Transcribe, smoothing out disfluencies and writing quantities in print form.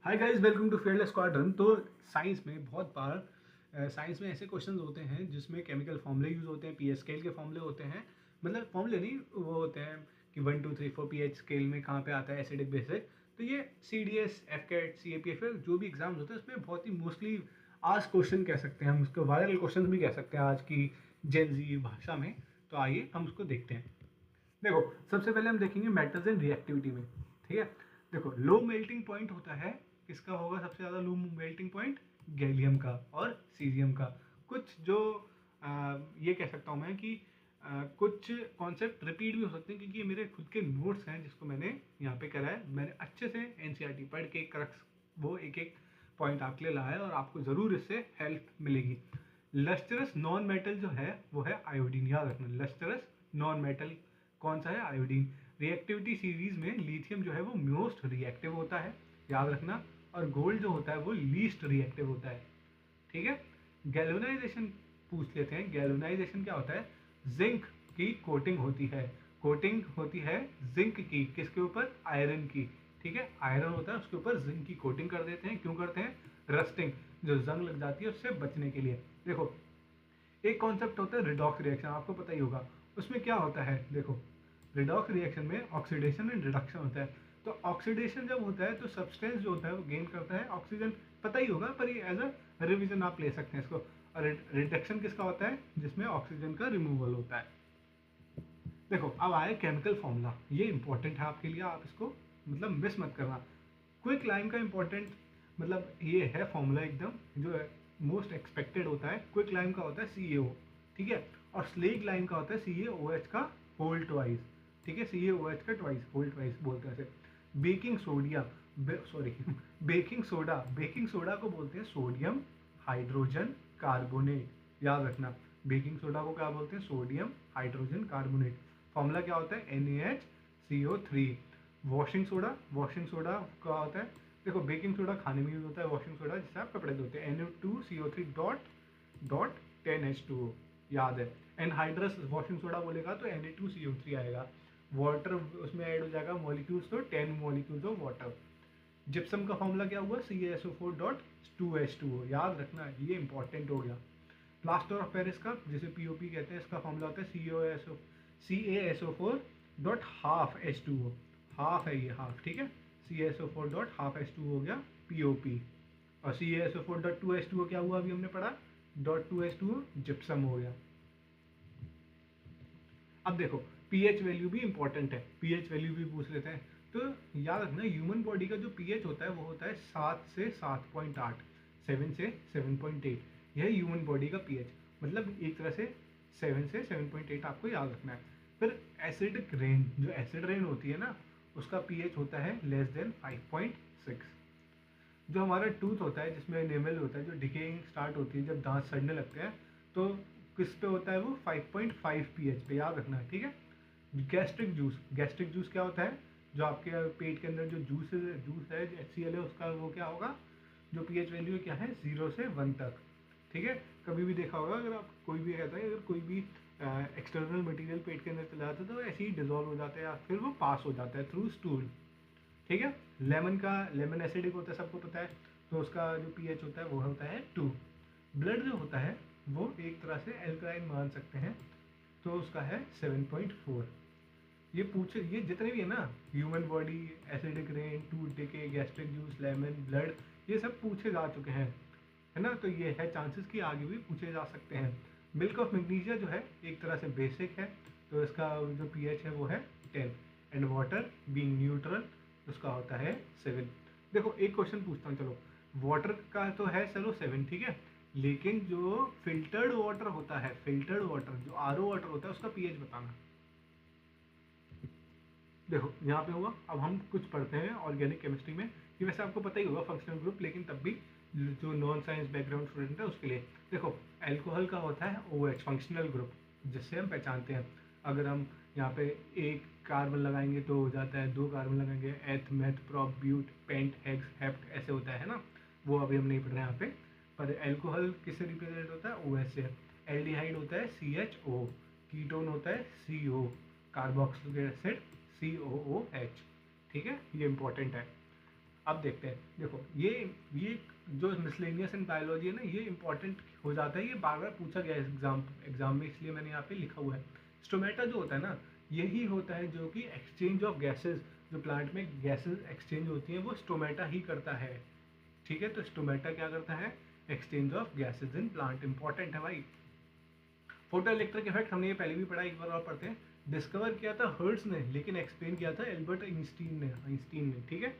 Hi guys, welcome to fearless squadron. तो science में बहुत बार साइंस में ऐसे क्वेश्चंस होते हैं जिसमें केमिकल फॉर्मूले यूज होते हैं, पीएच स्केल के फॉर्मूले होते हैं। मतलब फॉर्मूले नहीं, वो होते हैं कि 1 2 3 4 पीएच स्केल में कहाँ पे आता है एसिडिक बेसिक। तो ये सीडीएस, एफकेट, सीएपीएफ जो भी एग्जाम्स होते हैं उसमें बहुत ही मोस्टली आज क्वेश्चन कह सकते हैं, हम उसको वायरल क्वेश्चन भी कह सकते हैं आज की जेनजी भाषा में। तो आइए हम उसको देखते हैं। देखो, सबसे पहले हम देखेंगे मेटल्स एंड रिएक्टिविटी में। ठीक है, देखो लो मेल्टिंग पॉइंट होता है, किसका होगा सबसे ज़्यादा लो मेल्टिंग पॉइंट? गैलियम का और सीजियम का। कुछ जो ये कह सकता हूँ मैं कि कुछ कॉन्सेप्ट रिपीट भी हो सकते हैं, क्योंकि ये मेरे खुद के नोट्स हैं जिसको मैंने यहाँ पे करा है। मैंने अच्छे से एनसीईआरटी पढ़ के क्रक्स वो एक एक पॉइंट आपके लिए लाया है और आपको ज़रूर इससे हेल्प मिलेगी। लस्टरस नॉन मेटल जो है वो है आयोडीन। याद रखना, लस्टरस नॉन मेटल कौन सा है? आयोडीन। रिएक्टिविटी सीरीज में लिथियम जो है वो मोस्ट रिएक्टिव होता है, याद रखना। और गोल्ड जो होता है वो लीस्ट रिएक्टिव होता है। ठीक है, गैल्वेनाइजेशन पूछ लेते हैं। गैल्वेनाइजेशन क्या होता है? जिंक की कोटिंग होती है। कोटिंग होती है जिंक की, किसके ऊपर? आयरन की। ठीक है, आयरन होता है उसके ऊपर जिंक की कोटिंग कर देते हैं। क्यों करते हैं? रस्टिंग, जो जंग लग जाती है उससे बचने के लिए। देखो, एक कॉन्सेप्ट होता है रिडॉक्स रिएक्शन, आपको पता ही होगा। उसमें क्या होता है? देखो, रिडॉक्स रिएक्शन में ऑक्सीडेशन एंड रिडक्शन होता है। तो ऑक्सीडेशन जब होता है तो सब्सटेंस जो होता है वो गेन करता है ऑक्सीजन, पता ही होगा, पर ये एज अ रिविजन आप ले सकते हैं इसको। और रिडक्शन किसका होता है? जिसमें ऑक्सीजन का रिमूवल होता है। देखो, अब आए केमिकल फॉर्मूला। ये इंपॉर्टेंट है आपके लिए, आप इसको मतलब मिस मत करना। क्विक लाइम का इंपॉर्टेंट मतलब ये है फॉर्मूला एकदम जो मोस्ट एक्सपेक्टेड होता है। क्विक लाइम का होता है CaO, ठीक है। और स्लेग लाइम का होता है CaOH का होल ट्वाइस। ठीक है, CaOH का ट्वाइस, होल ट्वाइस बोलते हैं इसे। बेकिंग सोडिया, सॉरी बेकिंग सोडा को बोलते हैं सोडियम हाइड्रोजन कार्बोनेट। याद रखना, बेकिंग सोडा को क्या बोलते हैं? Sodium hydrogen carbonate. फॉर्मूला क्या होता है? NaHCO3। वॉशिंग सोडा का होता है, देखो बेकिंग सोडा खाने में यूज होता है, वॉशिंग सोडा जिससे आप कपड़े धोते हैं, NO2CO3 डॉट 10H2O। याद है, एनहाइड्रस वॉशिंग सोडा बोलेगा तो Na2CO3 आएगा। वाटर उसमें ऐड हो जाएगा मॉलिक्यूल्स, तो 10 मॉलिक्यूल्स ऑफ वाटर। जिप्सम का फॉर्मूला क्या हुआ? CaSO4 dot 2H2O। याद रखना, ये इंपॉर्टेंट हो गया। प्लास्टर ऑफ पेरिस का, जिसे POP कहते हैं, इसका फॉर्मूला होता है CaSO4 dot half H2O। Half है ये, हाफ, ठीक है। CaSO4 डॉट हाफ H2O हो गया POP। और CaSO4 डॉट 2H2O क्या हुआ? अभी हमने पढ़ा, डॉट 2H2O जिप्सम हो गया। अब देखो, पीएच वैल्यू भी इंपॉर्टेंट है, पीएच वैल्यू भी पूछ लेते हैं। तो याद रखना, ह्यूमन बॉडी का जो पीएच होता है वो होता है 7 से 7.8, 7 से 7.8। यह ह्यूमन बॉडी का पीएच, मतलब एक तरह से 7 से 7.8 आपको याद रखना है। फिर एसिडिक रेन, जो एसिड रेन होती है ना, उसका पीएच होता है लेस देन 5.6। जो हमारा टूथ होता है, जिसमें एनेमल होता है, जो डिकेइंग स्टार्ट होती है जब दांत सड़ने लगते हैं, तो किस पे होता है वो? 5.5 पीएच पे, याद रखना है, ठीक है। गैस्ट्रिक जूस क्या होता है? जो आपके पेट के अंदर जो जूस है HCl है, उसका वो क्या होगा? जो पीएच वैल्यू क्या है? 0 से 1 तक। ठीक है, कभी भी देखा होगा, अगर आप कोई भी कहता है, अगर कोई भी एक्सटर्नल मटेरियल पेट के अंदर चला जाता है तो ऐसे ही डिजोल्व हो जाता है या फिर वो पास हो जाता है थ्रू स्टूल। ठीक है, लेमन एसिडिक होता है, सबको पता है। तो उसका जो पीएच होता है वो होता है 2। ब्लड जो होता है वो एक तरह से एल्कलाइन मान सकते हैं, तो उसका है 7.4। ये जितने भी है ना, human body, acidic rain, tooth decay, gastric juice, lemon, blood, ये सब पूछे जा चुके हैं, है ना। तो ये है चांसेस कि आगे भी पूछे जा सकते हैं। मिल्क ऑफ मैग्नीशिया जो है एक तरह से बेसिक है, तो इसका जो पीएच है वो है 10। एंड वाटर बीइंग न्यूट्रल, उसका होता है 7। देखो, एक क्वेश्चन पूछता हूँ, चलो। वाटर का तो है चलो 7, ठीक है। लेकिन जो फिल्टर्ड वाटर होता है, फिल्टर्ड वाटर जो RO वाटर होता है, उसका पीएच बताना। देखो यहाँ पे होगा, अब हम कुछ पढ़ते हैं ऑर्गेनिक केमिस्ट्री में। ये वैसे आपको पता ही होगा फंक्शनल ग्रुप, लेकिन तब भी जो नॉन साइंस बैकग्राउंड स्टूडेंट है उसके लिए। देखो, एल्कोहल का होता है OH फंक्शनल ग्रुप, जिससे हम पहचानते हैं। अगर हम यहाँ पे एक कार्बन लगाएंगे तो हो जाता है, 2 कार्बन लगाएंगे eth, meth, prop, but, pent, hex, hept, ऐसे होता है ना। वो अभी हम नहीं पढ़ रहे हैं यहाँ पे। पर एल्कोहल किससे रिप्रेजेंट होता है? OH से। एल्डिहाइड होता है CHO, कीटोन होता है CO, कार्बोक्सिलिक एसिड COOH। ठीक है, ये इंपॉर्टेंट है। अब देखते हैं, देखो ये जो मिसलेनियस इन बायोलॉजी है ना, ये इंपॉर्टेंट हो जाता है, ये बार बार पूछा गया है एग्जाम में, इसलिए मैंने यहाँ पे लिखा हुआ है। स्टोमेटा जो होता है ना, यही होता है जो कि एक्सचेंज ऑफ गैसेज, जो प्लांट में गैसेज एक्सचेंज होती हैं वो स्टोमेटा ही करता है। ठीक है, तो स्टोमेटा क्या करता है, exchange of gases in plant, important है भाई। फोटो इलेक्ट्रिक इफेक्ट हमने ये पहले भी पढ़ा, एक बार और पढ़ते हैं। डिस्कवर किया था हर्ट्ज ने, लेकिन एक्सप्लेन किया था एल्बर्ट आइंस्टीन ने, ठीक है।